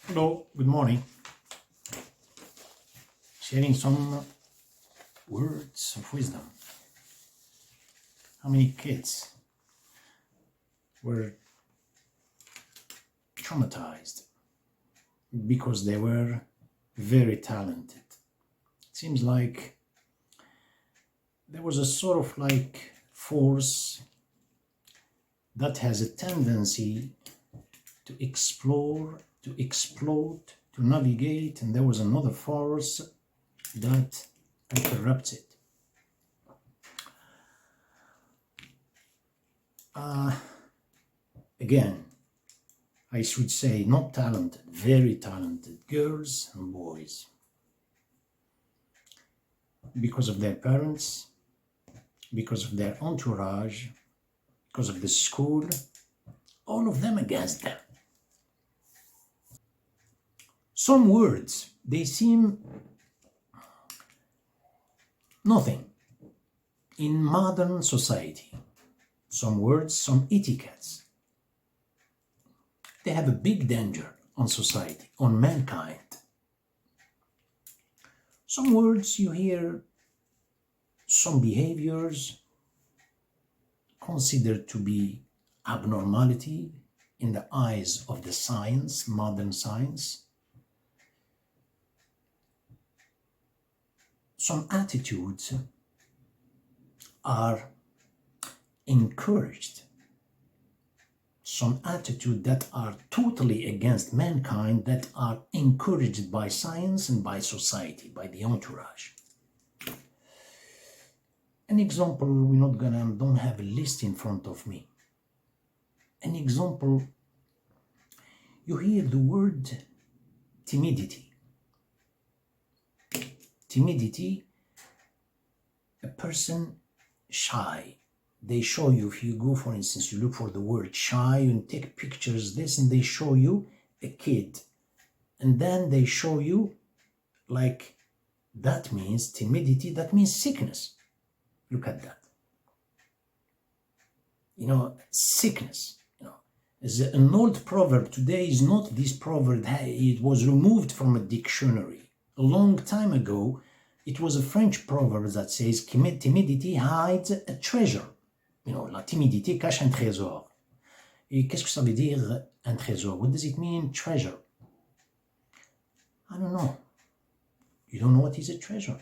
Hello, good morning. Sharing some words of wisdom. How many kids were traumatized because they were very talented? It seems like there was a sort of like force that has a tendency to explore, to explode, to navigate, and there was another force that interrupts it. Again, I should say not talented, very talented girls and boys. Because of their parents, because of their entourage, because of the school, all of them against them. Some words, they seem nothing in modern society. Some words, some etiquettes, they have a big danger on society, on mankind. Some words you hear, some behaviors considered to be abnormality in the eyes of the science, modern science. Some attitudes are encouraged. Some attitudes that are totally against mankind that are encouraged by science and by society, by the entourage. An example, don't have a list in front of me. An example, you hear the word timidity. Timidity, a person shy. They show you, if you go, for instance, you look for the word shy and take pictures, this, and they show you a kid. And then they show you, like, that means timidity, that means sickness. Look at that. Sickness. As an old proverb today is not this proverb, it was removed from a dictionary. A long time ago, it was a French proverb that says, timidity hides a treasure. La timidité cache un trésor. Et qu'est-ce que ça veut dire un trésor? What does it mean, treasure? I don't know. You don't know what is a treasure?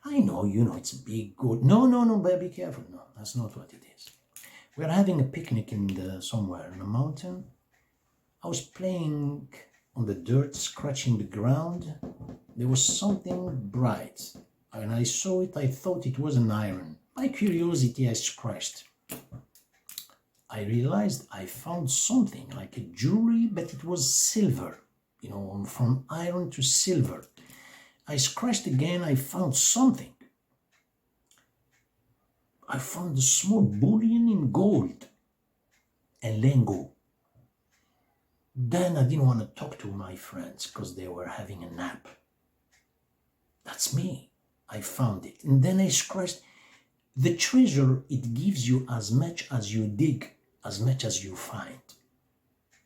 I know, it's a big good. No, but be careful. No, that's not what it is. We're having a picnic somewhere in a mountain. I was playing on the dirt, scratching the ground. There was something bright. And I saw it, I thought it was an iron. My curiosity, I scratched. I realized I found something like a jewelry, but it was silver, from iron to silver. I scratched again, I found something. I found a small bullion in gold and lingo. Then I didn't want to talk to my friends because they were having a nap. That's me. I found it. And then I scratched. The treasure, it gives you as much as you dig, as much as you find.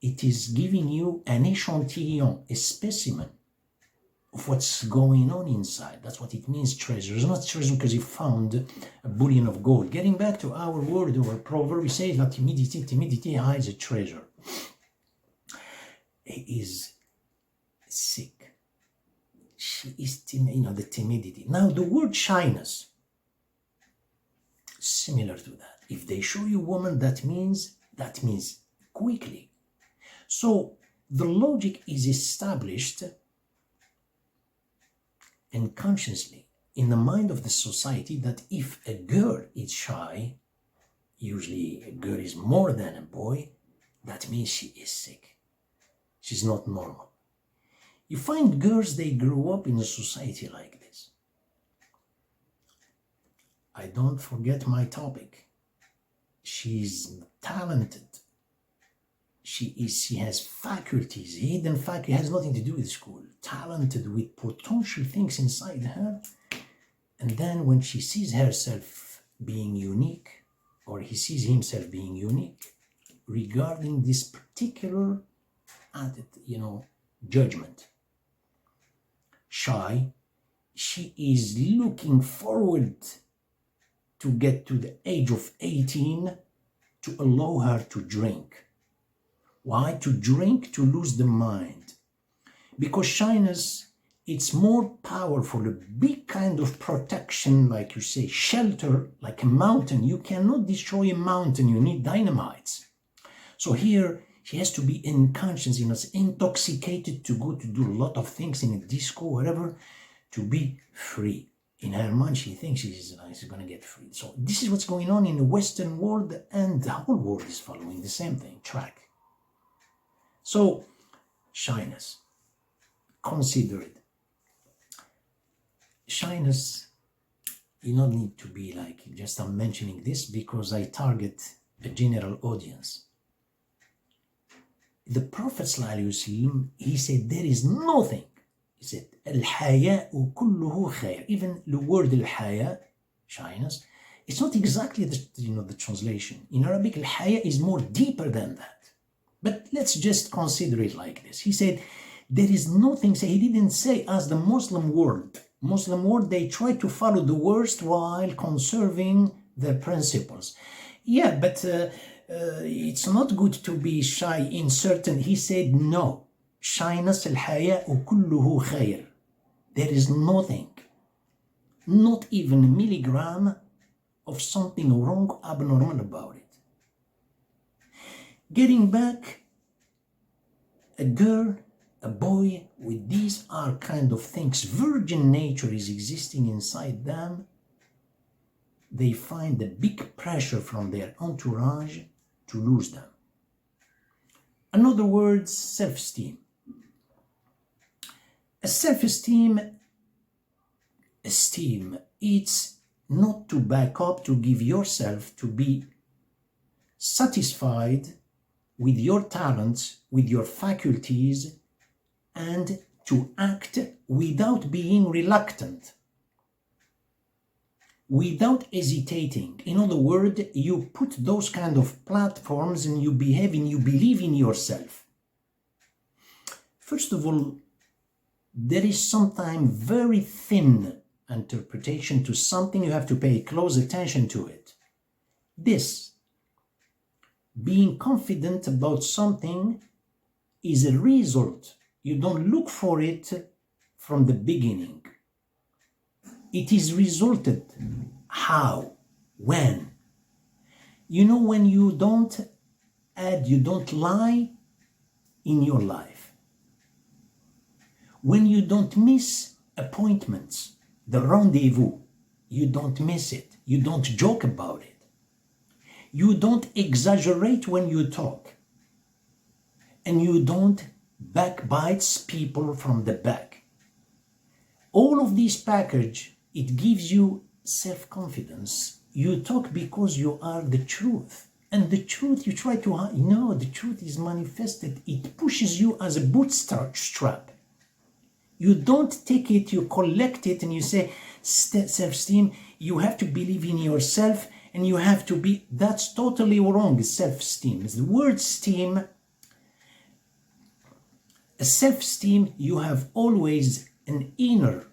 It is giving you an échantillon, a specimen of what's going on inside. That's what it means, treasure. It's not treasure because you found a bullion of gold. Getting back to our word or proverb, we say that timidity hides a treasure. He is sick. She is timid, the timidity. Now the word shyness, similar to that. If they show you a woman, that means quickly. So the logic is established and consciously in the mind of the society that if a girl is shy, usually a girl is more than a boy, that means she is sick. She's not normal. You find girls, they grow up in a society like this. I don't forget my topic. She's talented. She has faculties, hidden faculty, has nothing to do with school. Talented with potential things inside her. And then when she sees herself being unique, or he sees himself being unique, regarding this particular added, judgment. Shy, she is looking forward to get to the age of 18 to allow her to drink. Why? To drink, to lose the mind. Because shyness, it's more powerful, a big kind of protection, like you say, shelter, like a mountain. You cannot destroy a mountain, you need dynamites. So here, she has to be in conscience, intoxicated to go to do a lot of things in a disco, whatever, to be free. In her mind, she thinks she's going to get free. So this is what's going on in the Western world, and the whole world is following the same thing, track. So, shyness. Consider it. Shyness, you don't need to be like, just I'm mentioning this because I target a general audience. The Prophet ﷺ, he said, there is nothing. He said, الحياء كله خير. Even the word الحياء, shyness, it's not exactly the translation. In Arabic, الحياء is more deeper than that. But let's just consider it like this. He said, there is nothing, so he didn't say as the Muslim world, they try to follow the worst while conserving their principles. Yeah, but it's not good to be shy in certain, he said no. Shyness, الحياء كله خير. There is nothing, not even a milligram of something wrong, abnormal about it. Getting back, a girl, a boy, with these are kind of things, virgin nature is existing inside them, they find a big pressure from their entourage to lose them. In other words, self-esteem. A self-esteem, it's not to back up, to give yourself, to be satisfied with your talents, with your faculties, and to act without being reluctant, without hesitating. In other words, you put those kind of platforms and you behave and you believe in yourself. First of all, there is sometimes very thin interpretation to something. You have to pay close attention to it. This, being confident about something, is a result. You don't look for it from the beginning. It is resulted. How? When? When you don't you don't lie in your life. When you don't miss appointments, the rendezvous, you don't miss it. You don't joke about it. You don't exaggerate when you talk. And you don't backbites people from the back. All of this package, it gives you self-confidence. You talk because you are the truth. And the truth you try to hide. No, the truth is manifested. It pushes you as a bootstrap. You don't take it, you collect it, and you say, self-esteem, you have to believe in yourself, and you have to be, that's totally wrong, self-esteem. The word esteem, self-esteem, you have always an inner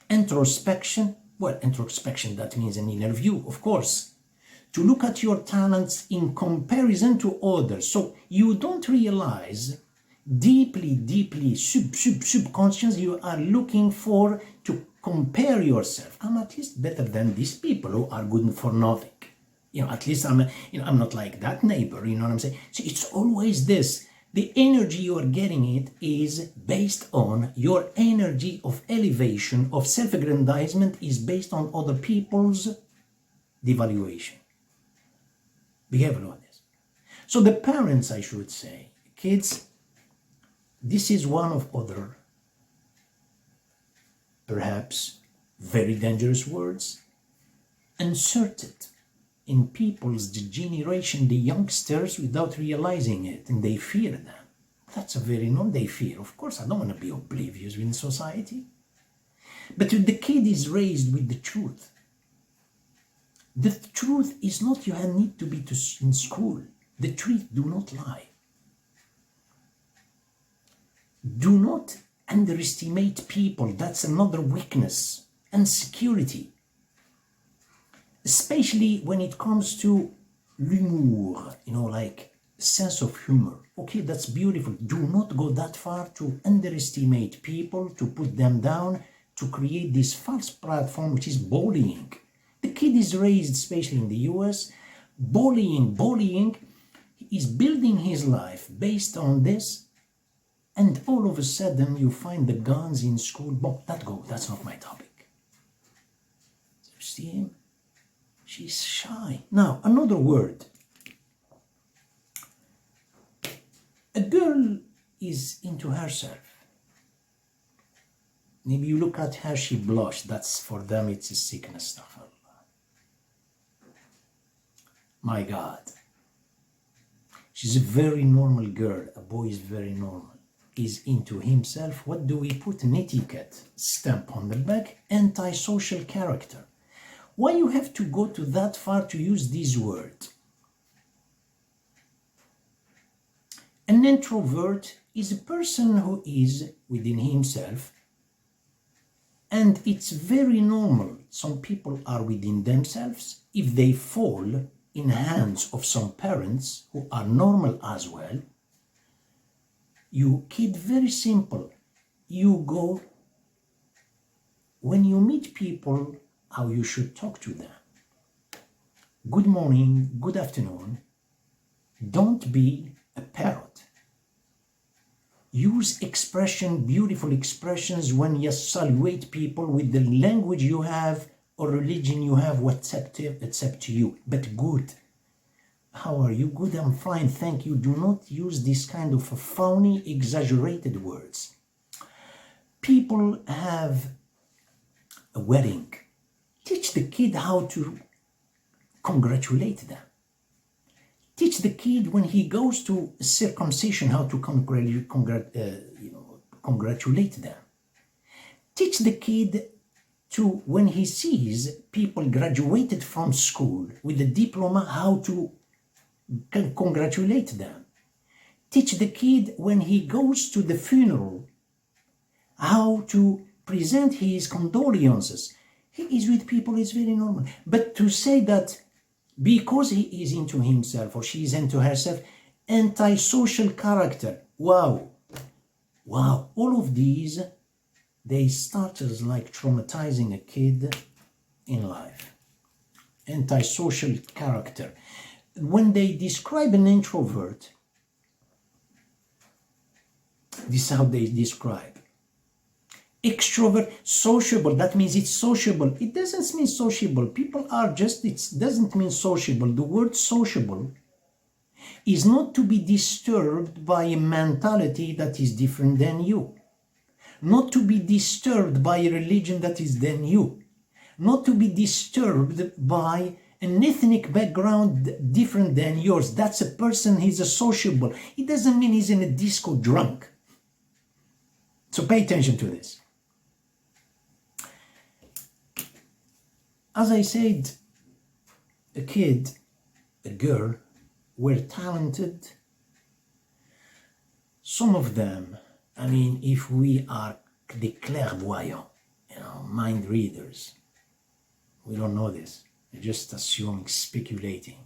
introspection. Well, introspection, that means an inner view, of course. To look at your talents in comparison to others. So you don't realize deeply, subconscious, you are looking for to compare yourself. I'm at least better than these people who are good for nothing. At least I'm not like that neighbor, you know what I'm saying? So it's always this. The energy you are getting it is based on your energy of elevation, of self-aggrandizement is based on other people's devaluation. Be careful on this. So the parents, I should say, kids, this is one of other, perhaps, very dangerous words, inserted in people's generation, the youngsters, without realizing it, and they fear them. That's a very they fear. Of course, I don't want to be oblivious in society. But the kid is raised with the truth. The truth is not you need to be in school. The truth do not lie. Do not underestimate people. That's another weakness. Insecurity. Especially when it comes to l'humour, like sense of humor. Okay, that's beautiful. Do not go that far to underestimate people, to put them down, to create this false platform, which is bullying. The kid is raised, especially in the US, bullying. Is building his life based on this, and all of a sudden you find the guns in school. But that's not my topic. You see him? She's shy. Now, another word. A girl is into herself. Maybe you look at her, she blushed. That's, for them, it's a sickness stuff. My God. She's a very normal girl. A boy is very normal. Is into himself. What do we put? An etiquette stamp on the back. Antisocial character. Why you have to go to that far to use this word? An introvert is a person who is within himself, and it's very normal. Some people are within themselves. If they fall in hands of some parents who are normal as well, you kid, very simple. You go, when you meet people, how you should talk to them. Good morning, good afternoon. Don't be a parrot. Use expression, beautiful expressions when you salute people with the language you have or religion you have, what's up to you. But good. How are you? Good, I'm fine, thank you. Do not use this kind of phony, exaggerated words. People have a wedding. Teach the kid how to congratulate them. Teach the kid when he goes to a circumcision how to congratulate them. Teach the kid to, when he sees people graduated from school with a diploma, how to congratulate them. Teach the kid when he goes to the funeral how to present his condolences. He is with people, it's very normal. But to say that because he is into himself or she is into herself, antisocial character, wow, all of these, they start as like traumatizing a kid in life. Antisocial character. When they describe an introvert, this is how they describe. Extrovert, sociable, that means it's sociable. It doesn't mean sociable. People are just, it doesn't mean sociable. The word sociable is not to be disturbed by a mentality that is different than you. Not to be disturbed by a religion that is than you. Not to be disturbed by an ethnic background different than yours. That's a person, he's a sociable. It doesn't mean he's in a disco drunk. So pay attention to this. As I said, a kid, a girl, were talented. Some of them, I mean, if we are the clairvoyants, mind readers, we don't know this. We're just assuming, speculating.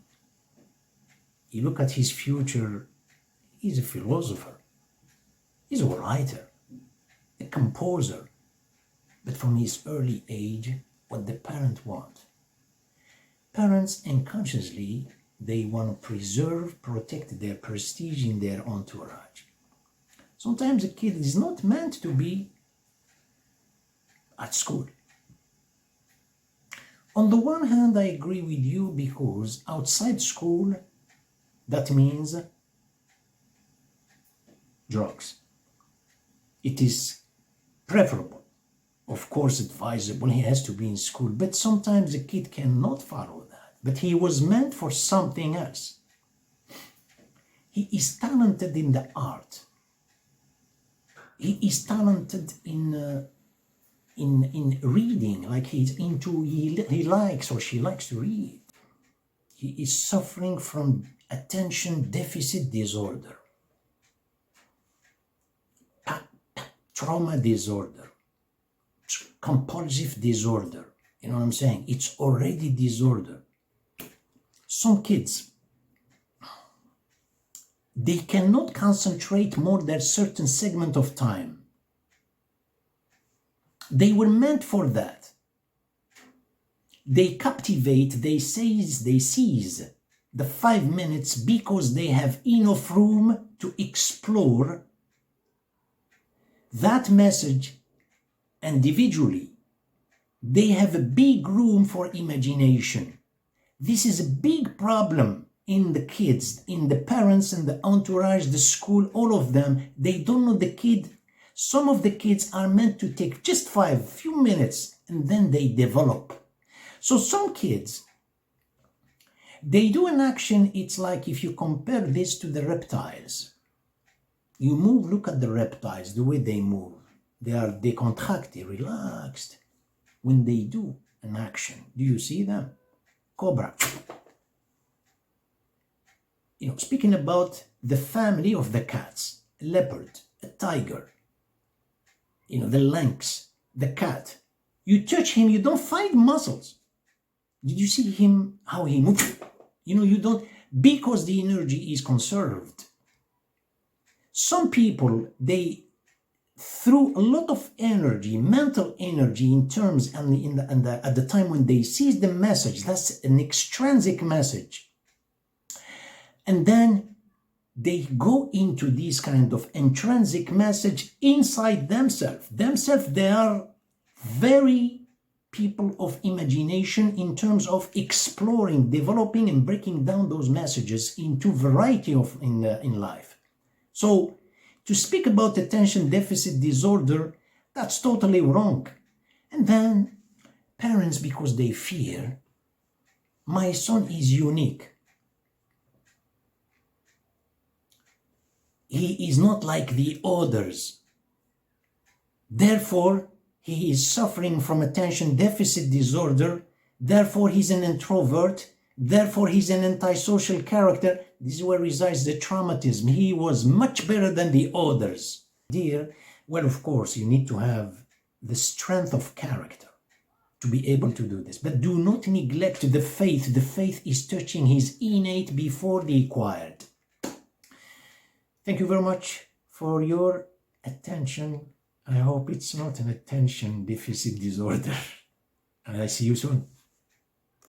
You look at his future, he's a philosopher, he's a writer, a composer. But from his early age, what the parent want. Parents unconsciously, they want to preserve, protect their prestige in their entourage. Sometimes a kid is not meant to be at school. On the one hand, I agree with you because outside school, that means drugs. It is preferable, of course advisable, he has to be in school, but sometimes a kid cannot follow that. But he was meant for something else. He is talented in the art. He is talented in reading, like he's into, he likes or she likes to read. He is suffering from attention deficit disorder. trauma disorder, compulsive disorder. You know what I'm saying? It's already disorder. Some kids, they cannot concentrate more than a certain segment of time. They were meant for that. They captivate, they seize the 5 minutes because they have enough room to explore that message individually. They have a big room for imagination. This is a big problem in the kids, in the parents and the entourage, the school, all of them. They don't know the kid. Some of the kids are meant to take just few minutes and then they develop. So some kids, they do an action. It's like if you compare this to the reptiles. You move, look at the reptiles, the way they move. They are decontracted, relaxed. When they do an action, do you see them? Cobra. You know, speaking about the family of the cats, a leopard, a tiger, you know, the lynx, the cat. You touch him, you don't find muscles. Did you see him, how he moves? You know, you don't, because the energy is conserved. Some people, they through a lot of energy, mental energy in terms and at the time when they seize the message, that's an extrinsic message. And then they go into this kind of intrinsic message inside themselves. They are very people of imagination in terms of exploring, developing and breaking down those messages into variety of in life. So to speak about attention deficit disorder, that's totally wrong. And then parents, because they fear, my son is unique. He is not like the others. Therefore, he is suffering from attention deficit disorder. Therefore, he's an introvert. Therefore, he's an antisocial character. This is where resides the traumatism. He was much better than the others. Dear, well, of course, you need to have the strength of character to be able to do this. But do not neglect the faith. The faith is touching his innate before the acquired. Thank you very much for your attention. I hope it's not an attention deficit disorder. And I see you soon.